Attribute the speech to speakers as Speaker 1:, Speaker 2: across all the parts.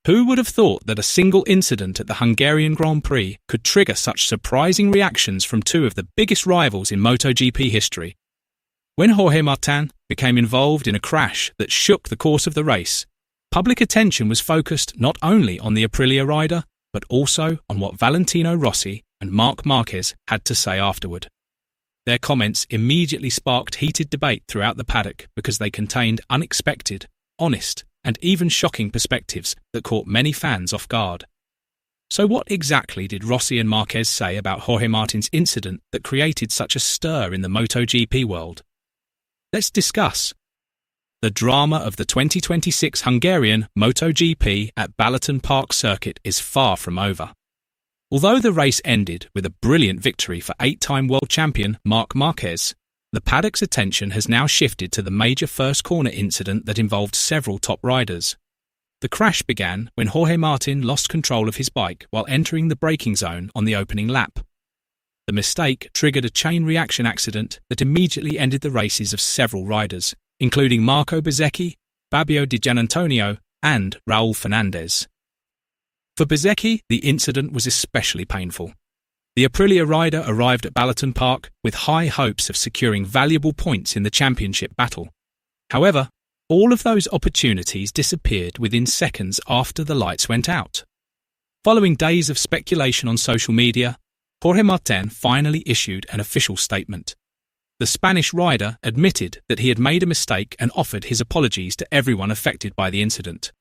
Speaker 1: Who would have thought that a single incident at the Hungarian Grand Prix could trigger such surprising reactions from two of the biggest rivals in MotoGP history? When Jorge Martin became involved in a crash that shook the course of the race, public attention was focused not only on the Aprilia rider, but also on what Valentino Rossi and Marc Marquez had to say afterward. Their comments immediately sparked heated debate throughout the paddock because they contained unexpected, honest, and even shocking perspectives that caught many fans off guard. So what exactly did Rossi and Marquez say about Jorge Martin's incident that created such a stir in the MotoGP world? Let's discuss. The drama of the 2026 Hungarian MotoGP at Balaton Park circuit is far from over. Although the race ended with a brilliant victory for 8-time world champion Marc Marquez, the paddock's attention has now shifted to the major first corner incident that involved several top riders. The crash began when Jorge Martin lost control of his bike while entering the braking zone on the opening lap. The mistake triggered a chain reaction accident that immediately ended the races of several riders, including Marco Bezzecchi, Fabio Di Giannantonio, and Raul Fernandez. For Bezzecchi, the incident was especially painful. The Aprilia rider arrived at Balaton Park with high hopes of securing valuable points in the championship battle. However, all of those opportunities disappeared within seconds after the lights went out. Following days of speculation on social media, Jorge Martin finally issued an official statement. The Spanish rider admitted that he had made a mistake and offered his apologies to everyone affected by the incident.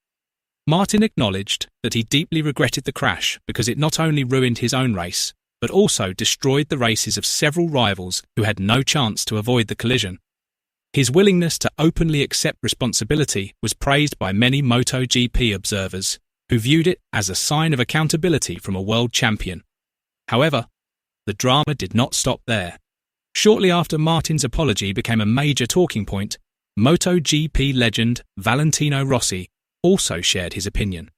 Speaker 1: Martin acknowledged that he deeply regretted the crash because it not only ruined his own race, but also destroyed the races of several rivals who had no chance to avoid the collision. His willingness to openly accept responsibility was praised by many MotoGP observers, who viewed it as a sign of accountability from a world champion. However, the drama did not stop there. Shortly after Martin's apology became a major talking point, MotoGP legend Valentino Rossi also shared his opinion.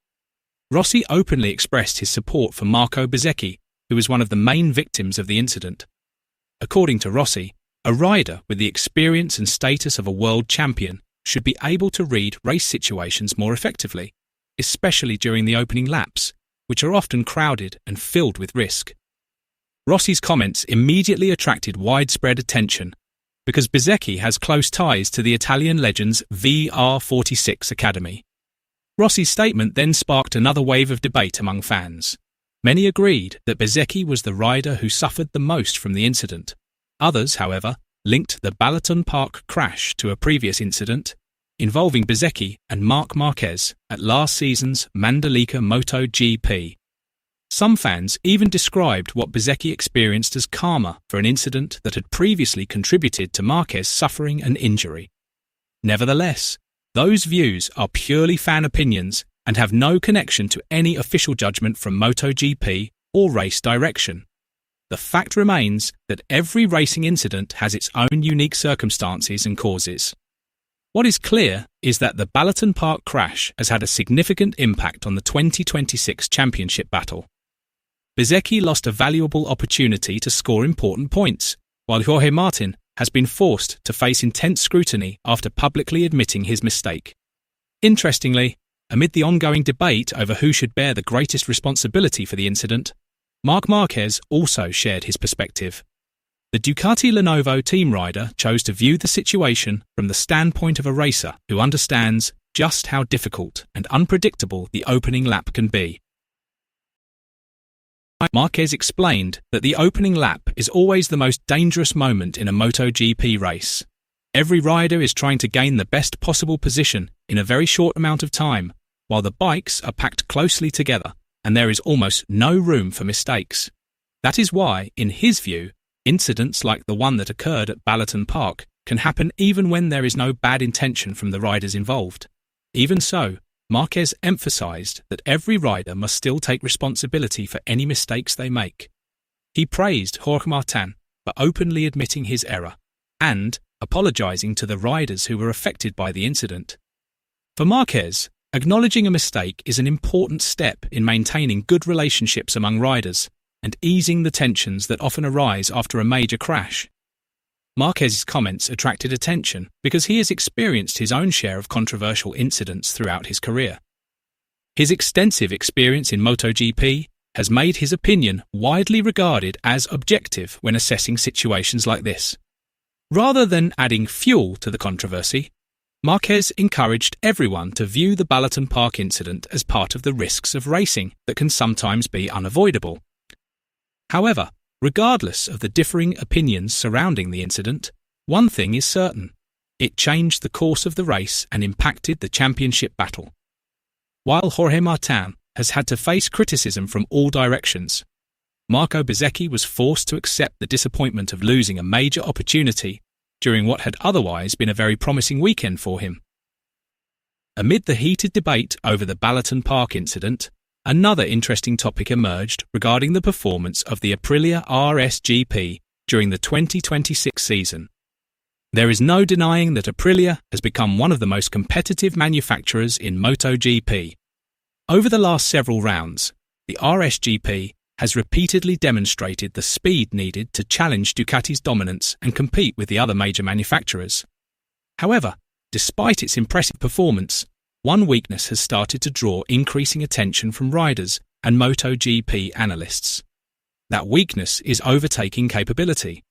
Speaker 1: Rossi openly expressed his support for Marco Bezzecchi, who was one of the main victims of the incident. According to Rossi, a rider with the experience and status of a world champion should be able to read race situations more effectively, especially during the opening laps, which are often crowded and filled with risk. Rossi's comments immediately attracted widespread attention because Bezzecchi has close ties to the Italian legend's VR46 Academy. Rossi's statement then sparked another wave of debate among fans. Many agreed that Bezzecchi was the rider who suffered the most from the incident. Others, however, linked the Balaton Park crash to a previous incident involving Bezzecchi and Marc Marquez at last season's Mandalika MotoGP. Some fans even described what Bezzecchi experienced as karma for an incident that had previously contributed to Marquez suffering an injury. Nevertheless, those views are purely fan opinions and have no connection to any official judgment from MotoGP or race direction. The fact remains that every racing incident has its own unique circumstances and causes. What is clear is that the Balaton Park crash has had a significant impact on the 2026 championship battle. Bezzecchi lost a valuable opportunity to score important points, while Jorge Martin has been forced to face intense scrutiny after publicly admitting his mistake. Interestingly, amid the ongoing debate over who should bear the greatest responsibility for the incident, Marc Marquez also shared his perspective. The Ducati Lenovo team rider chose to view the situation from the standpoint of a racer who understands just how difficult and unpredictable the opening lap can be. Marquez explained that the opening lap is always the most dangerous moment in a MotoGP race. Every rider is trying to gain the best possible position in a very short amount of time, while the bikes are packed closely together and there is almost no room for mistakes. That is why, in his view, incidents like the one that occurred at Balaton Park can happen even when there is no bad intention from the riders involved. Even so, Marquez emphasized that every rider must still take responsibility for any mistakes they make. He praised Jorge Martin for openly admitting his error and apologizing to the riders who were affected by the incident. For Marquez, acknowledging a mistake is an important step in maintaining good relationships among riders and easing the tensions that often arise after a major crash. Marquez's comments attracted attention because he has experienced his own share of controversial incidents throughout his career. His extensive experience in MotoGP has made his opinion widely regarded as objective when assessing situations like this. Rather than adding fuel to the controversy, Marquez encouraged everyone to view the Balaton Park incident as part of the risks of racing that can sometimes be unavoidable. However, regardless of the differing opinions surrounding the incident, one thing is certain: it changed the course of the race and impacted the championship battle. While Jorge Martin has had to face criticism from all directions, Marco Bezzecchi was forced to accept the disappointment of losing a major opportunity during what had otherwise been a very promising weekend for him. Amid the heated debate over the Balaton Park incident, another interesting topic emerged regarding the performance of the Aprilia RSGP during the 2026 season. There is no denying that Aprilia has become one of the most competitive manufacturers in MotoGP. Over the last several rounds, the RSGP has repeatedly demonstrated the speed needed to challenge Ducati's dominance and compete with the other major manufacturers. However, despite its impressive performance, one weakness has started to draw increasing attention from riders and MotoGP analysts. That weakness is overtaking capability.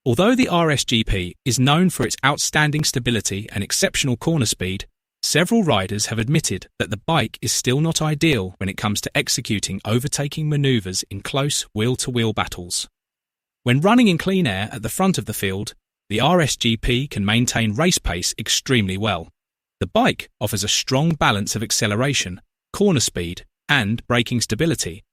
Speaker 1: Although the RSGP is known for its outstanding stability and exceptional corner speed, several riders have admitted that the bike is still not ideal when it comes to executing overtaking maneuvers in close wheel-to-wheel battles. When running in clean air at the front of the field, the RSGP can maintain race pace extremely well. The bike offers a strong balance of acceleration, corner speed, and braking stability.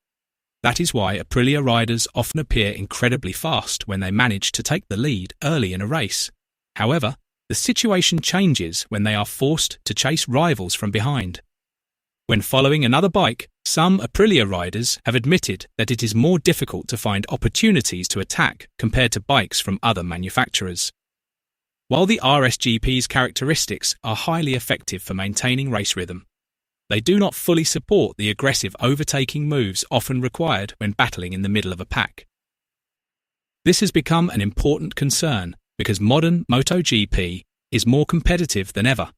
Speaker 1: That is why Aprilia riders often appear incredibly fast when they manage to take the lead early in a race. However, the situation changes when they are forced to chase rivals from behind. When following another bike, some Aprilia riders have admitted that it is more difficult to find opportunities to attack compared to bikes from other manufacturers. While the RSGP's characteristics are highly effective for maintaining race rhythm, they do not fully support the aggressive overtaking moves often required when battling in the middle of a pack. This has become an important concern because modern MotoGP is more competitive than ever.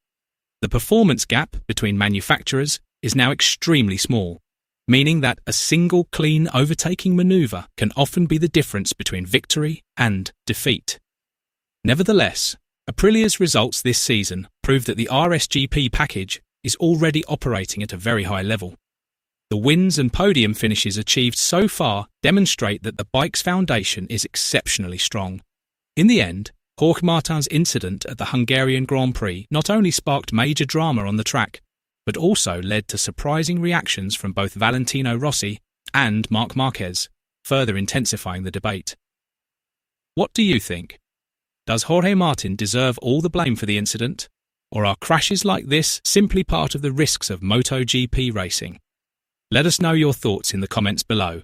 Speaker 1: The performance gap between manufacturers is now extremely small, meaning that a single clean overtaking maneuver can often be the difference between victory and defeat. Nevertheless, Aprilia's results this season prove that the RSGP package is already operating at a very high level. The wins and podium finishes achieved so far demonstrate that the bike's foundation is exceptionally strong. In the end, Jorge Martin's incident at the Hungarian Grand Prix not only sparked major drama on the track, but also led to surprising reactions from both Valentino Rossi and Marc Marquez, further intensifying the debate. What do you think? Does Jorge Martin deserve all the blame for the incident, or are crashes like this simply part of the risks of MotoGP racing? Let us know your thoughts in the comments below.